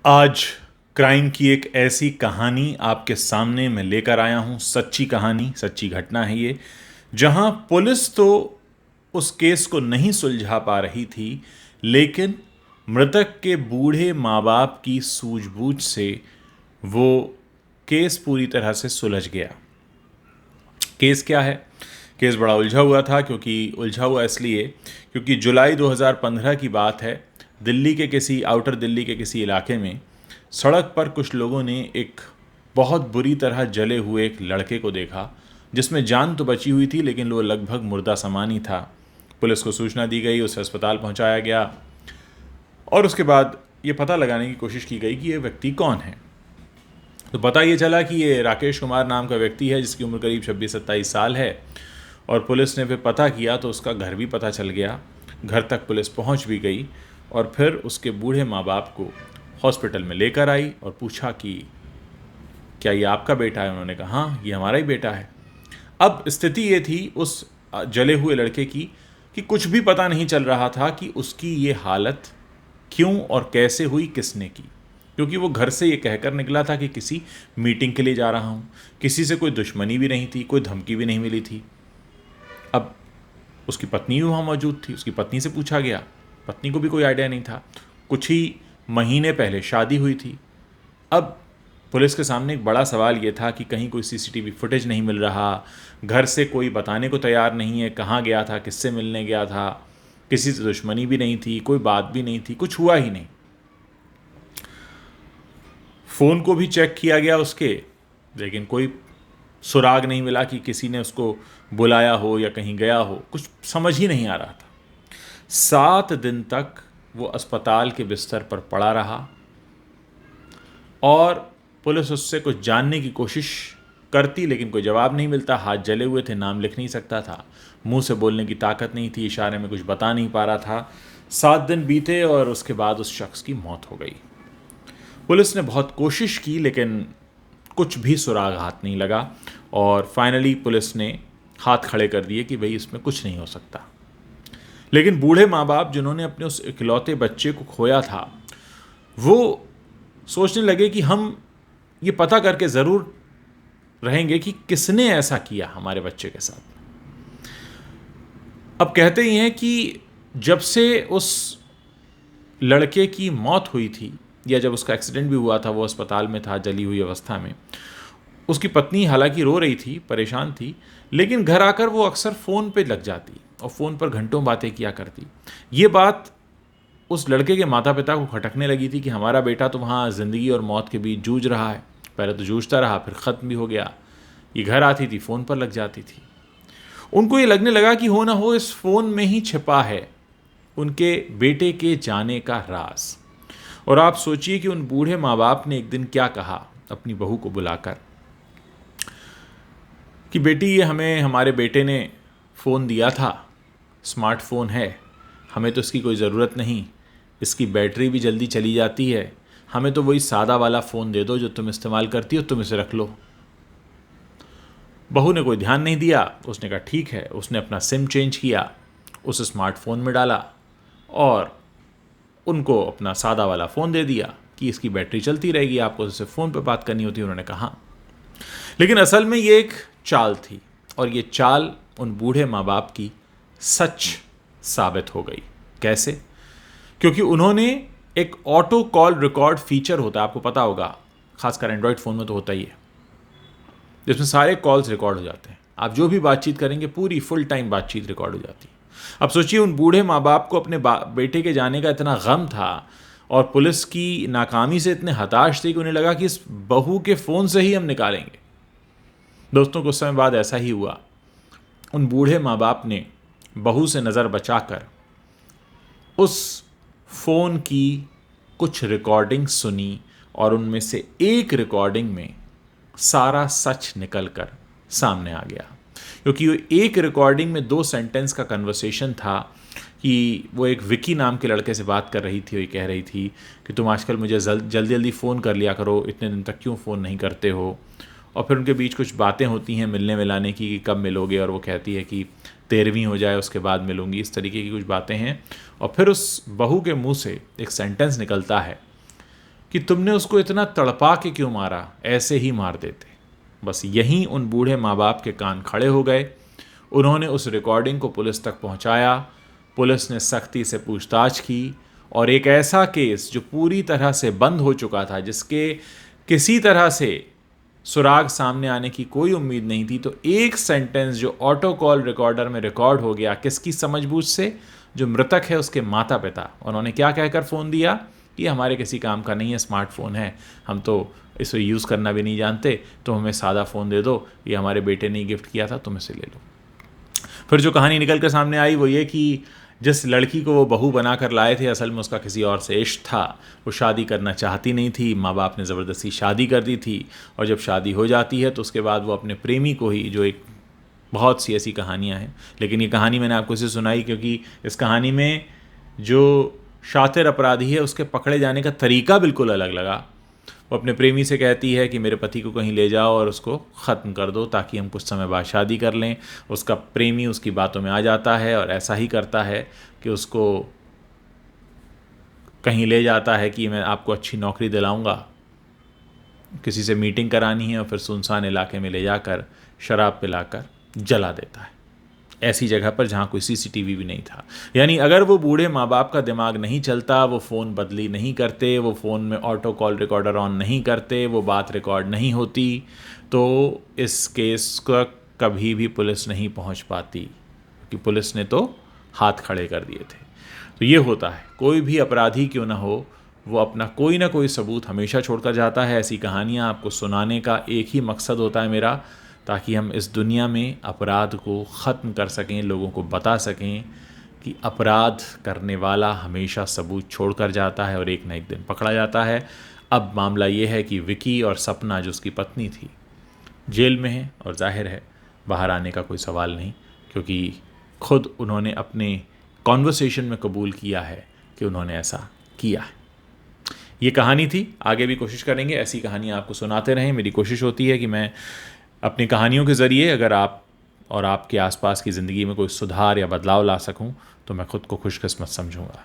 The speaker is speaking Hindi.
आज क्राइम की एक ऐसी कहानी आपके सामने मैं लेकर आया हूं। सच्ची कहानी, सच्ची घटना है ये। जहां पुलिस तो उस केस को नहीं सुलझा पा रही थी, लेकिन मृतक के बूढ़े माँ बाप की सूझबूझ से वो केस पूरी तरह से सुलझ गया। केस क्या है? केस बड़ा उलझा हुआ था, क्योंकि उलझा हुआ इसलिए क्योंकि जुलाई 2015 की बात है। दिल्ली के किसी आउटर दिल्ली के किसी इलाके में सड़क पर कुछ लोगों ने एक बहुत बुरी तरह जले हुए एक लड़के को देखा, जिसमें जान तो बची हुई थी लेकिन वो लगभग मुर्दा समान ही था। पुलिस को सूचना दी गई, उसे अस्पताल पहुंचाया गया और उसके बाद ये पता लगाने की कोशिश की गई कि ये व्यक्ति कौन है। तो पता ये चला कि ये राकेश कुमार नाम का व्यक्ति है, जिसकी उम्र करीब 26-27 साल है। और पुलिस ने फिर पता किया तो उसका घर भी पता चल गया। घर तक पुलिस पहुंच भी गई और फिर उसके बूढ़े माँ बाप को हॉस्पिटल में लेकर आई और पूछा कि क्या ये आपका बेटा है? उन्होंने कहा हाँ, ये हमारा ही बेटा है। अब स्थिति ये थी उस जले हुए लड़के की कि कुछ भी पता नहीं चल रहा था कि उसकी ये हालत क्यों और कैसे हुई, किसने की। क्योंकि वो घर से ये कहकर निकला था कि किसी मीटिंग के लिए जा रहा हूँ। किसी से कोई दुश्मनी भी नहीं थी, कोई धमकी भी नहीं मिली थी। अब उसकी पत्नी भी वहाँ मौजूद थी। उसकी पत्नी से पूछा गया, पत्नी को भी कोई आइडिया नहीं था। कुछ ही महीने पहले शादी हुई थी। अब पुलिस के सामने एक बड़ा सवाल ये था कि कहीं कोई सीसीटीवी फुटेज नहीं मिल रहा, घर से कोई बताने को तैयार नहीं है कहाँ गया था, किससे मिलने गया था, किसी से दुश्मनी भी नहीं थी, कोई बात भी नहीं थी, कुछ हुआ ही नहीं। फ़ोन को भी चेक किया गया उसके, लेकिन कोई सुराग नहीं मिला कि किसी ने उसको बुलाया हो या कहीं गया हो। कुछ समझ ही नहीं आ रहा था। 7 दिन तक वो अस्पताल के बिस्तर पर पड़ा रहा और पुलिस उससे कुछ जानने की कोशिश करती, लेकिन कोई जवाब नहीं मिलता। हाथ जले हुए थे, नाम लिख नहीं सकता था, मुंह से बोलने की ताकत नहीं थी, इशारे में कुछ बता नहीं पा रहा था। 7 दिन बीते और उसके बाद उस शख्स की मौत हो गई। पुलिस ने बहुत कोशिश की लेकिन कुछ भी सुराग हाथ नहीं लगा और फाइनली पुलिस ने हाथ खड़े कर दिए कि भाई इसमें कुछ नहीं हो सकता। लेकिन बूढ़े माँ बाप जिन्होंने अपने उस इकलौते बच्चे को खोया था, वो सोचने लगे कि हम ये पता करके ज़रूर रहेंगे कि किसने ऐसा किया हमारे बच्चे के साथ। अब कहते ही हैं कि जब से उस लड़के की मौत हुई थी या जब उसका एक्सीडेंट भी हुआ था, वो अस्पताल में था जली हुई अवस्था में। उसकी पत्नी हालांकि रो रही थी, परेशान थी, लेकिन घर आकर वो अक्सर फ़ोन पे लग जाती और फ़ोन पर घंटों बातें किया करती। ये बात उस लड़के के माता पिता को खटकने लगी थी कि हमारा बेटा तो वहाँ ज़िंदगी और मौत के बीच जूझ रहा है। पहले तो जूझता रहा, फिर ख़त्म भी हो गया। ये घर आती थी, फ़ोन पर लग जाती थी। उनको ये लगने लगा कि हो ना हो इस फ़ोन में ही छिपा है उनके बेटे के जाने का राज। और आप सोचिए कि उन बूढ़े माँ बाप ने एक दिन क्या कहा अपनी बहू को बुलाकर कि बेटी, ये हमें हमारे बेटे ने फ़ोन दिया था, स्मार्टफ़ोन है, हमें तो इसकी कोई ज़रूरत नहीं, इसकी बैटरी भी जल्दी चली जाती है, हमें तो वही सादा वाला फ़ोन दे दो जो तुम इस्तेमाल करती हो, तुम इसे रख लो। बहू ने कोई ध्यान नहीं दिया। उसने कहा ठीक है। उसने अपना सिम चेंज किया, उस स्मार्टफ़ोन में डाला और उनको अपना सादा वाला फ़ोन दे दिया कि इसकी बैटरी चलती रहेगी, आपको इससे फ़ोन पर बात करनी होती है। उन्होंने कहा, लेकिन असल में ये एक चाल थी और ये चाल उन बूढ़े माँ बाप की सच साबित हो गई। कैसे? क्योंकि उन्होंने एक ऑटो कॉल रिकॉर्ड फीचर होता है, आपको पता होगा, खासकर एंड्रॉयड फ़ोन में तो होता ही है, जिसमें सारे कॉल्स रिकॉर्ड हो जाते हैं। आप जो भी बातचीत करेंगे पूरी फुल टाइम बातचीत रिकॉर्ड हो जाती है। अब सोचिए उन बूढ़े माँ बाप को अपने बेटे के जाने का इतना गम था और पुलिस की नाकामी से इतने हताश थे कि उन्हें लगा कि इस बहू के फ़ोन से ही हम निकालेंगे। दोस्तों, कुछ समय बाद ऐसा ही हुआ। उन बूढ़े माँ बाप ने बहू से नज़र बचाकर उस फ़ोन की कुछ रिकॉर्डिंग सुनी और उनमें से एक रिकॉर्डिंग में सारा सच निकल कर सामने आ गया। क्योंकि वो एक रिकॉर्डिंग में 2 सेंटेंस का कन्वर्सेशन था कि वो एक विकी नाम के लड़के से बात कर रही थी और ये कह रही थी कि तुम आजकल मुझे जल्दी जल्दी फ़ोन कर लिया करो, इतने दिन तक क्यों फ़ोन नहीं करते हो। और फिर उनके बीच कुछ बातें होती हैं मिलने मिलाने की कि कब मिलोगे, और वो कहती है कि 13वीं हो जाए उसके बाद मिलूंगी, इस तरीके की कुछ बातें हैं। और फिर उस बहू के मुंह से एक सेंटेंस निकलता है कि तुमने उसको इतना तड़पा के क्यों मारा, ऐसे ही मार देते। बस यहीं उन बूढ़े माँ बाप के कान खड़े हो गए। उन्होंने उस रिकॉर्डिंग को पुलिस तक पहुंचाया। पुलिस ने सख्ती से पूछताछ की और एक ऐसा केस जो पूरी तरह से बंद हो चुका था, जिसके किसी तरह से सुराग सामने आने की कोई उम्मीद नहीं थी, तो एक सेंटेंस जो ऑटो कॉल रिकॉर्डर में रिकॉर्ड हो गया, किसकी समझबूझ से, जो मृतक है उसके माता पिता। उन्होंने क्या कहकर फ़ोन दिया कि हमारे किसी काम का नहीं है, स्मार्टफोन है, हम तो इसे यूज़ करना भी नहीं जानते, तो हमें सादा फ़ोन दे दो, ये हमारे बेटे ने गिफ्ट किया था, तुम इसे ले लो। फिर जो कहानी निकल कर सामने आई वो ये कि जिस लड़की को वो बहू बना कर लाए थे, असल में उसका किसी और से इश्क था। वो शादी करना चाहती नहीं थी, माँ बाप ने ज़बरदस्ती शादी कर दी थी, और जब शादी हो जाती है तो उसके बाद वो अपने प्रेमी को ही, जो एक बहुत सी ऐसी कहानियाँ हैं, लेकिन ये कहानी मैंने आपको इसे सुनाई क्योंकि इस कहानी में जो शातिर अपराधी है उसके पकड़े जाने का तरीका बिल्कुल अलग लगा। वो अपने प्रेमी से कहती है कि मेरे पति को कहीं ले जाओ और उसको ख़त्म कर दो ताकि हम कुछ समय बाद शादी कर लें। उसका प्रेमी उसकी बातों में आ जाता है और ऐसा ही करता है कि उसको कहीं ले जाता है कि मैं आपको अच्छी नौकरी दिलाऊंगा, किसी से मीटिंग करानी है, और फिर सुनसान इलाके में ले जाकर शराब पिलाकर जला देता है, ऐसी जगह पर जहाँ कोई सीसीटीवी भी नहीं था। यानी अगर वो बूढ़े माँ बाप का दिमाग नहीं चलता, वो फ़ोन बदली नहीं करते, वो फ़ोन में ऑटो कॉल रिकॉर्डर ऑन नहीं करते, वो बात रिकॉर्ड नहीं होती, तो इस केस का कभी भी पुलिस नहीं पहुँच पाती, क्योंकि पुलिस ने तो हाथ खड़े कर दिए थे। तो ये होता है, कोई भी अपराधी क्यों ना हो, वो अपना कोई ना कोई सबूत हमेशा छोड़कर जाता है। ऐसी कहानियाँ आपको सुनाने का एक ही मकसद होता है मेरा, ताकि हम इस दुनिया में अपराध को ख़त्म कर सकें, लोगों को बता सकें कि अपराध करने वाला हमेशा सबूत छोड़कर जाता है और एक न एक दिन पकड़ा जाता है। अब मामला ये है कि विकी और सपना, जो उसकी पत्नी थी, जेल में है, और जाहिर है बाहर आने का कोई सवाल नहीं, क्योंकि खुद उन्होंने अपने कॉन्वर्सेशन में कबूल किया है कि उन्होंने ऐसा किया है। ये कहानी थी, आगे भी कोशिश करेंगे ऐसी कहानियाँ आपको सुनाते रहें। मेरी कोशिश होती है कि मैं अपनी कहानियों के ज़रिए अगर आप और आपके आसपास की ज़िंदगी में कोई सुधार या बदलाव ला सकूं, तो मैं खुद को खुशकिस्मत समझूंगा।